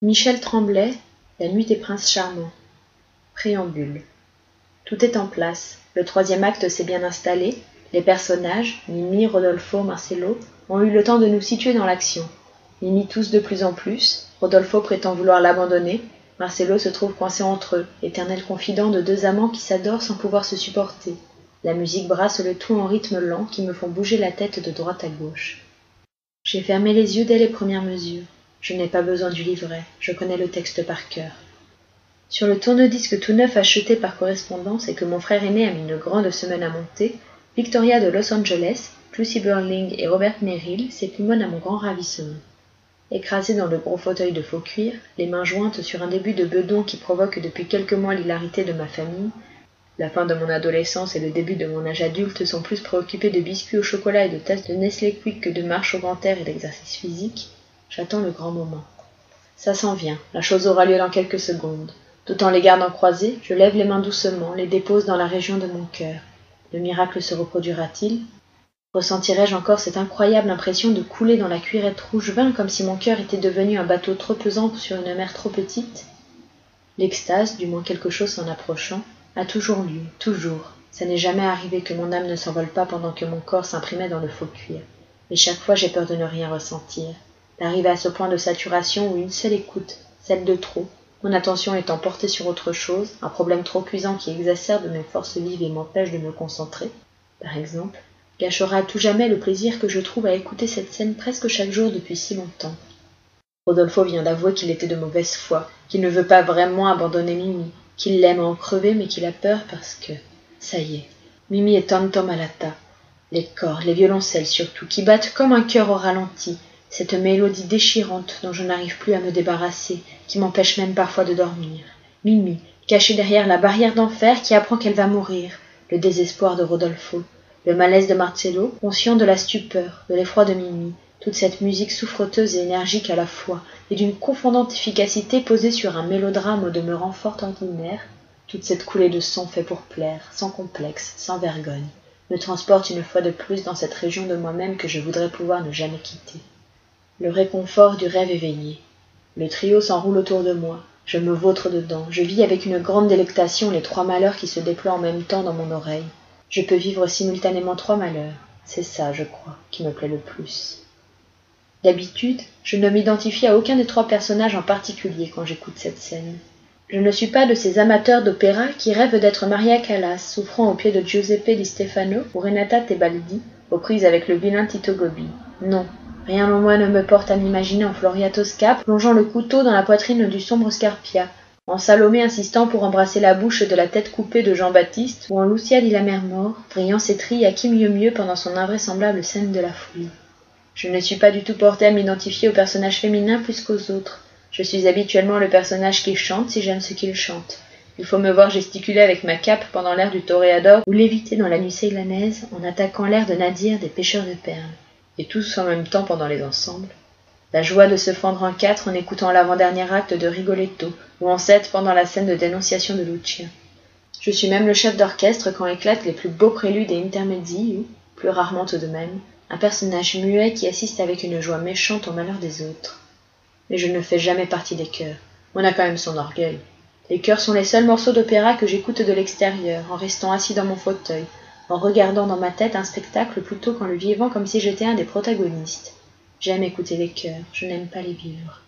Michel Tremblay, La nuit des princes charmants. Préambule. Tout est en place, le troisième acte s'est bien installé, les personnages, Mimi, Rodolpho, Marcello, ont eu le temps de nous situer dans l'action. Mimi tousse de plus en plus, Rodolpho prétend vouloir l'abandonner, Marcello se trouve coincé entre eux, éternel confident de deux amants qui s'adorent sans pouvoir se supporter. La musique brasse le tout en rythme lent qui me font bouger la tête de droite à gauche. J'ai fermé les yeux dès les premières mesures. Je n'ai pas besoin du livret, je connais le texte par cœur. Sur le tourne-disque tout neuf acheté par correspondance et que mon frère aîné a mis une grande semaine à monter, Victoria de Los Angeles, Lucy Burling et Robert Merrill s'épimonent à mon grand ravissement. Écrasé dans le gros fauteuil de faux cuir, les mains jointes sur un début de bedon qui provoque depuis quelques mois l'hilarité de ma famille, la fin de mon adolescence et le début de mon âge adulte sont plus préoccupés de biscuits au chocolat et de tasses de Nestlé Quick que de marche au grand air et d'exercice physique, j'attends le grand moment. Ça s'en vient, la chose aura lieu dans quelques secondes. Tout en les gardant croisées, je lève les mains doucement, les dépose dans la région de mon cœur. Le miracle se reproduira-t-il? Ressentirai-je encore cette incroyable impression de couler dans la cuirette rouge vin comme si mon cœur était devenu un bateau trop pesant sur une mer trop petite? L'extase, du moins quelque chose s'en approchant, a toujours lieu, toujours. Ça n'est jamais arrivé que mon âme ne s'envole pas pendant que mon corps s'imprimait dans le faux cuir. Et chaque fois j'ai peur de ne rien ressentir, d'arriver à ce point de saturation où une seule écoute, celle de trop, mon attention étant portée sur autre chose, un problème trop cuisant qui exacerbe mes forces vives et m'empêche de me concentrer, par exemple, gâchera à tout jamais le plaisir que je trouve à écouter cette scène presque chaque jour depuis si longtemps. Rodolpho vient d'avouer qu'il était de mauvaise foi, qu'il ne veut pas vraiment abandonner Mimi, qu'il l'aime à en crever mais qu'il a peur parce que, ça y est, Mimi est tom-tom à l'atta. Les corps, les violoncelles surtout, qui battent comme un cœur au ralenti, cette mélodie déchirante dont je n'arrive plus à me débarrasser, qui m'empêche même parfois de dormir. Mimi, cachée derrière la barrière d'enfer qui apprend qu'elle va mourir, le désespoir de Rodolpho, le malaise de Marcello, conscient de la stupeur, de l'effroi de Mimi, toute cette musique souffreteuse et énergique à la fois, et d'une confondante efficacité posée sur un mélodrame au demeurant fort ordinaire, toute cette coulée de sang fait pour plaire, sans complexe, sans vergogne, me transporte une fois de plus dans cette région de moi-même que je voudrais pouvoir ne jamais quitter. Le réconfort du rêve éveillé. Le trio s'enroule autour de moi. Je me vautre dedans. Je vis avec une grande délectation les trois malheurs qui se déploient en même temps dans mon oreille. Je peux vivre simultanément trois malheurs. C'est ça, je crois, qui me plaît le plus. D'habitude, je ne m'identifie à aucun des trois personnages en particulier quand j'écoute cette scène. Je ne suis pas de ces amateurs d'opéra qui rêvent d'être Maria Callas, souffrant aux pieds de Giuseppe Di Stefano ou Renata Tebaldi, aux prises avec le vilain Tito Gobbi. Non. Rien au moins ne me porte à m'imaginer en Floria Tosca plongeant le couteau dans la poitrine du sombre Scarpia, en Salomé insistant pour embrasser la bouche de la tête coupée de Jean-Baptiste, ou en Lucia di la mer mort, brillant ses trilles à qui mieux pendant son invraisemblable scène de la folie. Je ne suis pas du tout portée à m'identifier aux personnages féminins plus qu'aux autres. Je suis habituellement le personnage qui chante si j'aime ce qu'il chante. Il faut me voir gesticuler avec ma cape pendant l'air du toréador ou léviter dans la nuit ceylanaise en attaquant l'air de Nadir des pêcheurs de perles. Et tous en même temps pendant les ensembles. La joie de se fendre en quatre en écoutant l'avant-dernier acte de Rigoletto, ou en 7 pendant la scène de dénonciation de Lucia. Je suis même le chef d'orchestre quand éclatent les plus beaux préludes et intermedii ou, plus rarement tout de même, un personnage muet qui assiste avec une joie méchante au malheur des autres. Mais je ne fais jamais partie des chœurs. On a quand même son orgueil. Les chœurs sont les seuls morceaux d'opéra que j'écoute de l'extérieur, en restant assis dans mon fauteuil, en regardant dans ma tête un spectacle plutôt qu'en le vivant comme si j'étais un des protagonistes. J'aime écouter les chœurs, je n'aime pas les vivre.